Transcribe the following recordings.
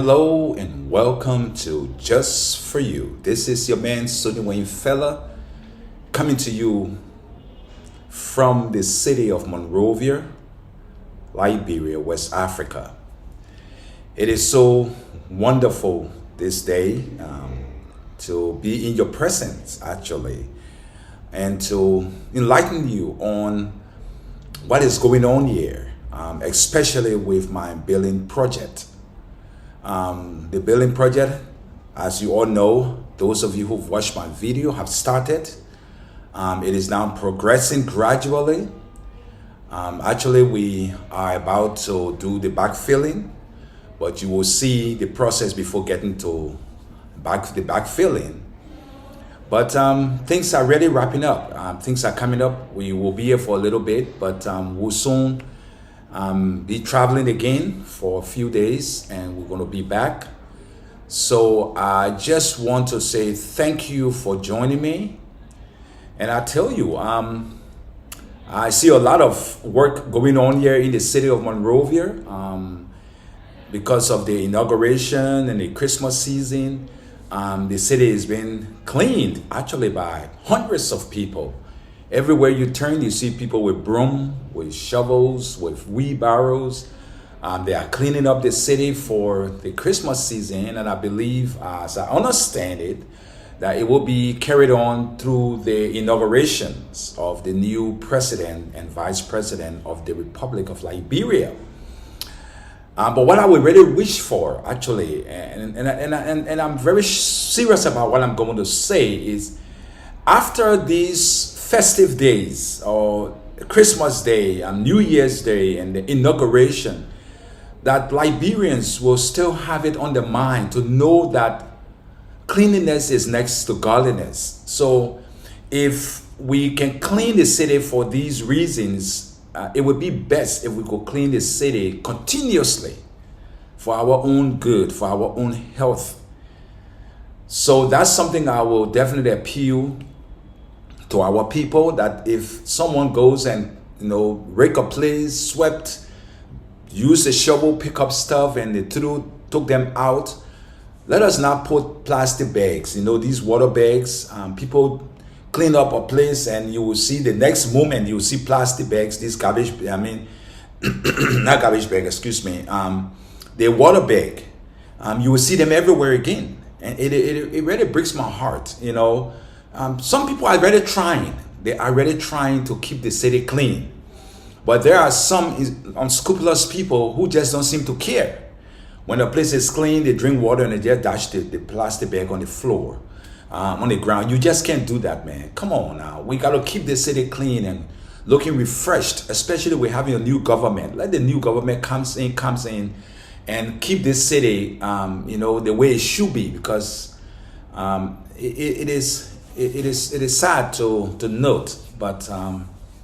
Hello and welcome to Just For You. This is your man Sonny Wayne Fella coming to you from the city of Monrovia, Liberia, West Africa. It is so wonderful this day to be in your presence actually and to enlighten you on what is going on here, especially with my building project. The building project, as you all know, those of you who've watched my video have started. It is now progressing gradually. Actually, we are about to do the backfilling, but you will see the process before getting to the backfilling. But things are really wrapping up. Things are coming up. We will be here for a little bit, but we'll soon be traveling again for a few days, and we're going to be back. So I just want to say thank you for joining me. And I tell you, I see a lot of work going on here in the city of Monrovia because of the inauguration and the Christmas season. The city has been cleaned actually by hundreds of people. Everywhere you turn, you see people with broom, with shovels, with wheelbarrows. They are cleaning up the city for the Christmas season, and I believe, as I understand it, that it will be carried on through the inaugurations of the new president and vice president of the Republic of Liberia. But what I would really wish for, actually, and I'm very serious about what I'm going to say, is after these festive days or Christmas Day and New Year's Day and the inauguration, that Liberians will still have it on their mind to know that cleanliness is next to godliness. So if we can clean the city for these reasons, it would be best if we could clean the city continuously for our own good, for our own health. So that's something I will definitely appeal to our people, that if someone goes and rake a place, swept, use a shovel, pick up stuff, and they took them out, let us not put plastic bags, these water bags. People clean up a place and you will see the next moment you will see plastic bags, these garbage, not garbage bag, excuse me, the water bag. You will see them everywhere again. And it really breaks my heart, Some people are really trying. They are really trying to keep the city clean. But there are some unscrupulous people who just don't seem to care. When a place is clean, they drink water and they just dash the plastic bag on the floor, on the ground. You just can't do that, man. Come on now. We got to keep the city clean and looking refreshed, especially we're having a new government. Let the new government comes in and keep this city, the way it should be, because it is sad to note, but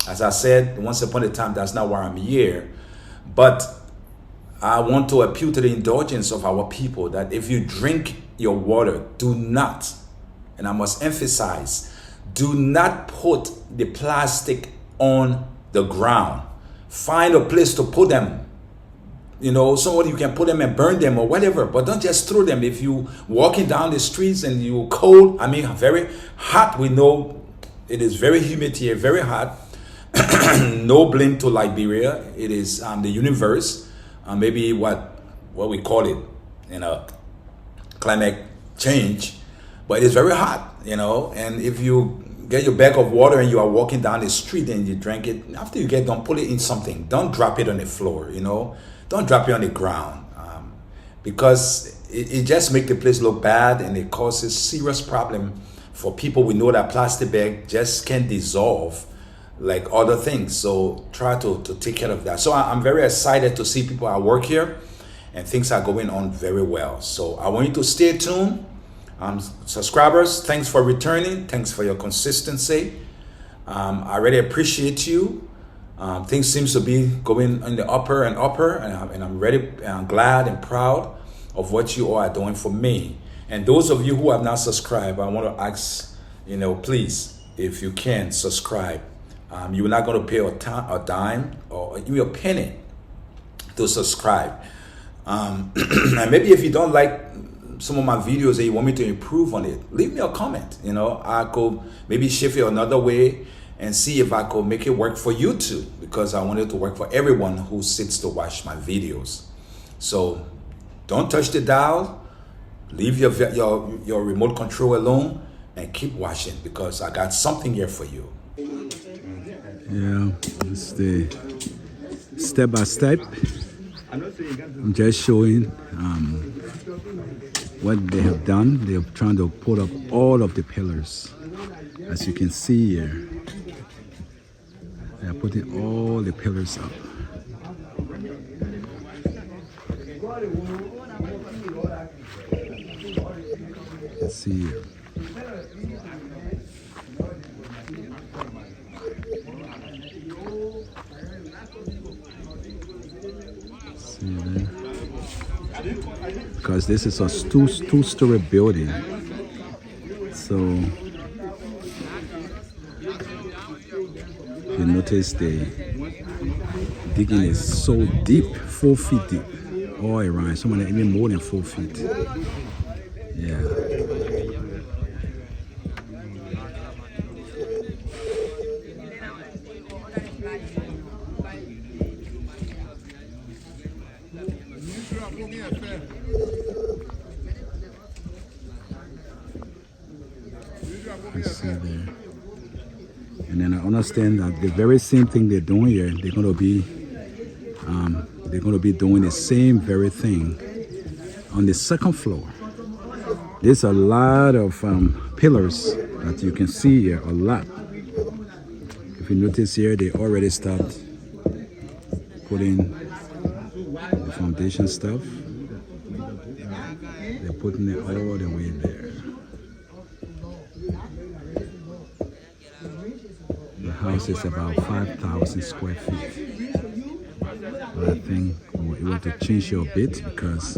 as I said, once upon a time, that's not why I'm here. But I want to appeal to the indulgence of our people that if you drink your water, do not, and I must emphasize, do not put the plastic on the ground. Find a place to put them. Somewhere you can put them and burn them or whatever, but don't just throw them. If you walking down the streets and you cold, very hot, we know it is very humid here, very hot. No blame to Liberia. It is the universe, maybe what we call it, climate change, but it's very hot, and if you get your bag of water and you are walking down the street and you drink it, after you get done, put it in something. Don't drop it on the floor, Don't drop it on the ground, because it just makes the place look bad, and it causes serious problem for people. We know that plastic bag just can't dissolve like other things, so try to take care of that. So I'm very excited to see people at work here, and things are going on very well. So I want you to stay tuned. Subscribers, thanks for returning. Thanks for your consistency. I really appreciate you. Things seems to be going in the upper, and I'm really glad and proud of what you all are doing for me. And those of you who have not subscribed, I want to ask, please, if you can subscribe. You're not going to pay a dime or even a penny to subscribe. And maybe if you don't like some of my videos and you want me to improve on it, leave me a comment. You know, I could maybe shift it another way and see if I could make it work for you too, because I want it to work for everyone who sits to watch my videos. So don't touch the dial, leave your remote control alone, and keep watching, because I got something here for you. Yeah, it's the step by step. I'm just showing what they have done. They're trying to put up all of the pillars. As you can see here, they are putting all the pillars up. Let's see here. See there? Because this is a two-story building, so you notice the digging is so deep, 4 feet deep, all around. Some of them even more than 4 feet. Yeah. You see there. And then I understand that the very same thing they're doing here, they're going to be doing the same very thing on the second floor. There's a lot of pillars that you can see here, a lot. If you notice here, they already start putting the foundation stuff. They're putting it all the way there. The house is about 5,000 square feet. But I think we were able to change it a bit because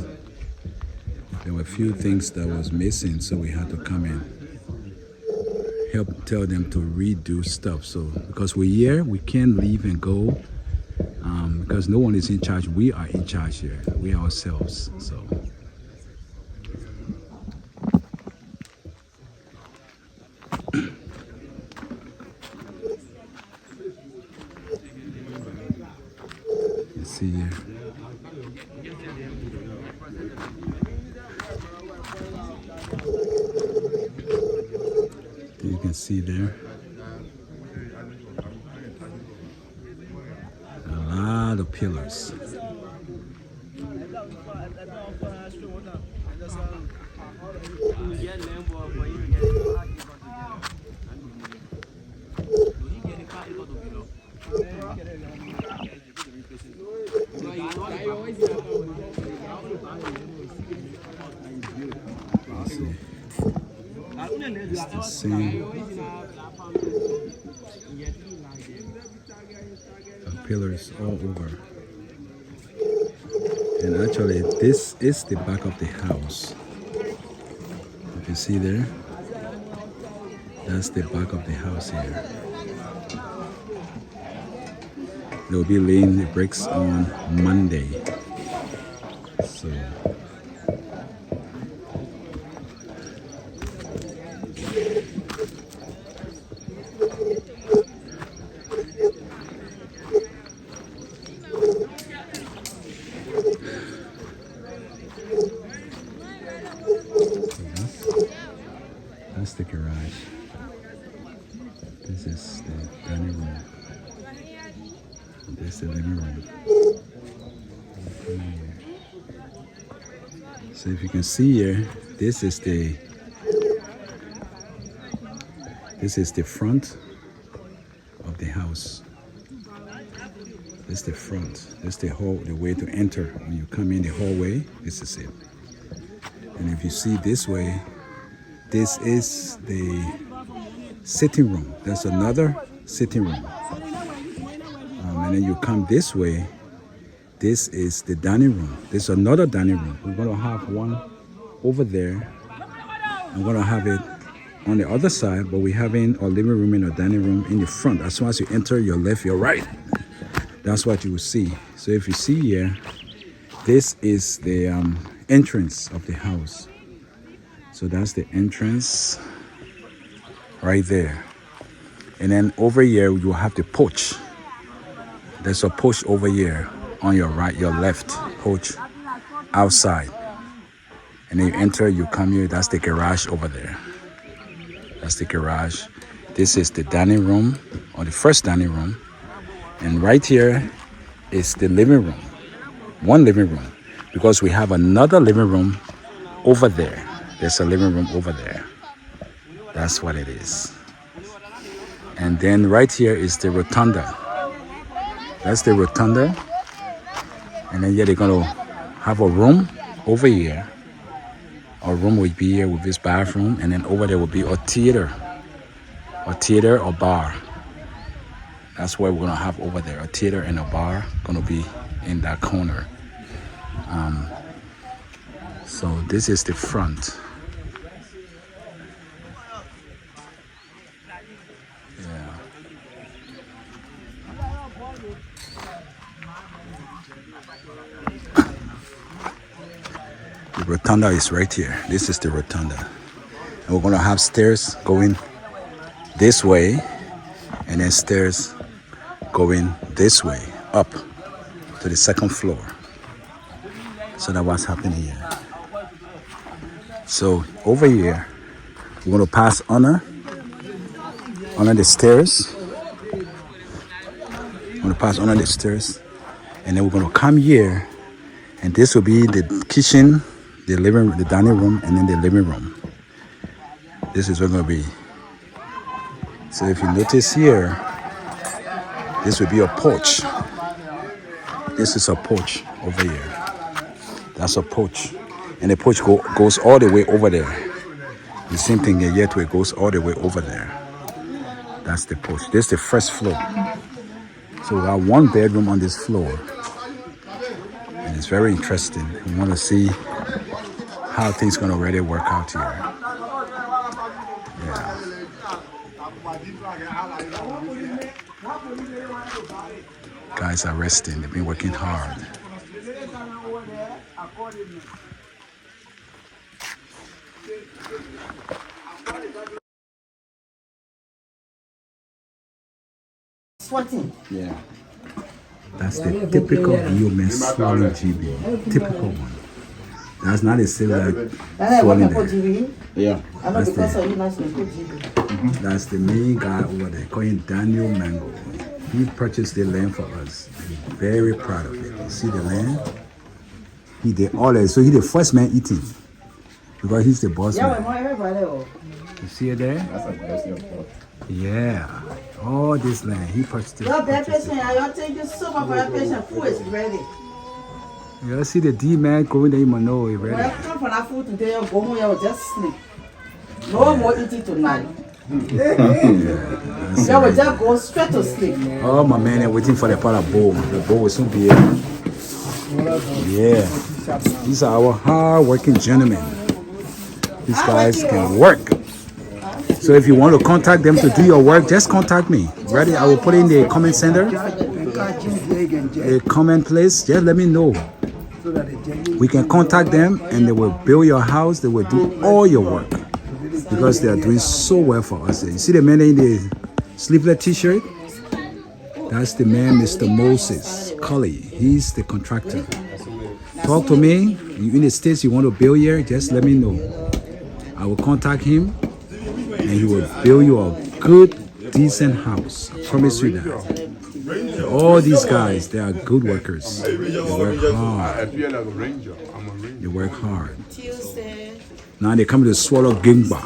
there were a few things that was missing, so we had to come in, help tell them to redo stuff. So because we're here, we can't leave and go because no one is in charge. We are in charge here, we ourselves. So you see here. You can see there a lot of pillars. It's the same pillars all over. And actually this is the back of the house. If you see there, that's the back of the house here. They'll be laying the bricks on Monday. So that's the garage. This is the dining room. This is the living room. So if you can see here, this is the front of the house. This is the front. This is the way to enter. When you come in the hallway, this is it. And if you see this way, this is the sitting room. That's another sitting room. And then you come this way, this is the dining room. This is another dining room. We're going to have one over there. I'm going to have it on the other side, but we're having our living room and our dining room in the front. As soon as you enter your left, your right, that's what you will see. So if you see here, This is the entrance of the house. So that's the entrance right there. And then over here, you have the porch. There's a porch over here on your right, your left porch outside. And then you enter, you come here, that's the garage over there. That's the garage. This is the dining room, or the first dining room. And right here is the living room. One living room. Because we have another living room over there. There's a living room over there. That's what it is. And then right here is the rotunda. That's the rotunda. And then they're gonna have a room over here. A room will be here with this bathroom, and then over there will be a theater or bar. That's what we're gonna have over there. A theater and a bar gonna be in that corner. So this is the front. The rotunda is right here. This is the rotunda. And we're gonna have stairs going this way, and then stairs going this way up to the second floor. So that's what's happening here. So over here, we're gonna pass under the stairs. We're gonna pass under the stairs, and then we're gonna come here, and this will be the kitchen, the living, the dining room, and then the living room. This is where it's gonna be. So if you notice here, this will be a porch. This is a porch over here. That's a porch. And the porch goes all the way over there. The same thing here, yet it goes all the way over there. That's the porch. This is the first floor. So we have one bedroom on this floor. And it's very interesting. We want to see how things gonna really work out here. Yeah. Guys are resting. They've been working hard. Sweating. Yeah. That's the typical human swallowing GB. Typical one. That's not a silver swallowing there. Yeah. That's the main guy over there, calling Daniel Mango. He purchased the land for us. Very proud of it. You see the land? He did all that. So he's the first man eating. Because he's the boss man. You see it there? That's a blessing of God. Yeah. All this land, he purchased it. Thank you so much for your patience. Food is ready. You see the D-man going there, you might know it When I ready. come for that food today, I'll go home, I'll just sleep. No more eating tonight. I will just go straight to sleep. Oh, my man, they're waiting for the pot of bowl. The bowl will soon be here. Yeah. These are our hard-working gentlemen. These guys can work. So if you want to contact them to do your work, just contact me. Ready? I will put in the comment center, a comment place. Just let me know. We can contact them and they will build your house. They will do all your work because they are doing so well for us. You see the man in the sleeveless t-shirt? That's the man, Mr. Moses Cully. He's the contractor. Talk to me. You in the States, you want to build here, just let me know. I will contact him and he will build you a good, decent house. I promise you that. All these guys, they are good workers. They work hard. They work hard. Now they come to swallow Gimba.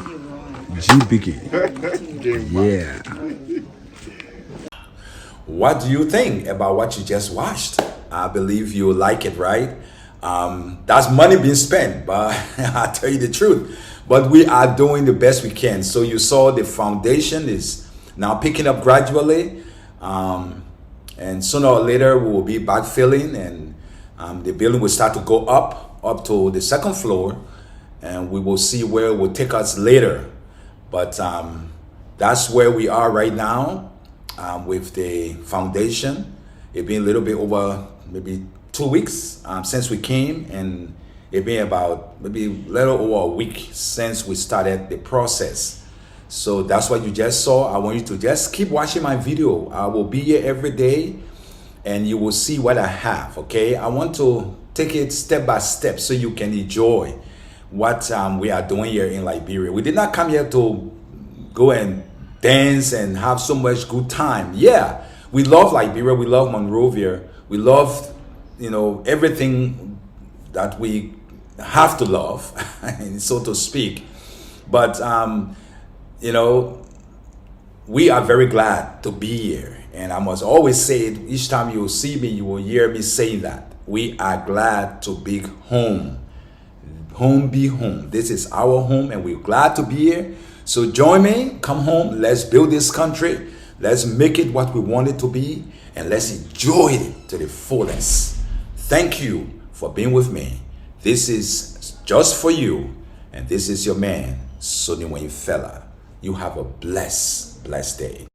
G Biggie. Yeah. What do you think about what you just watched? I believe you like it, right? That's money being spent, but I'll tell you the truth. But we are doing the best we can. So you saw the foundation is now picking up gradually. And sooner or later we will be backfilling and the building will start to go up to the second floor. And we will see where it will take us later. But that's where we are right now with the foundation. It being a little bit over maybe 2 weeks since we came, and it been about maybe a little over a week since we started the process. So that's what you just saw. I want you to just keep watching my video. I will be here every day, and you will see what I have. Okay, I want to take it step by step so you can enjoy what we are doing here in Liberia. We did not come here to go and dance and have so much good time. Yeah, we love Liberia, we love Monrovia, we love, you know, everything that we have to love, so to speak. But you know, we are very glad to be here, and I must always say it. Each time you see me, you will hear me saying that we are glad to be home. Home be home. This is our home, and we're glad to be here. So join me, come home, let's build this country, let's make it what we want it to be, and let's enjoy it to the fullest. Thank you for being with me. This is Just For You, and this is your man, Sonny Wayne Fella. You have a blessed day.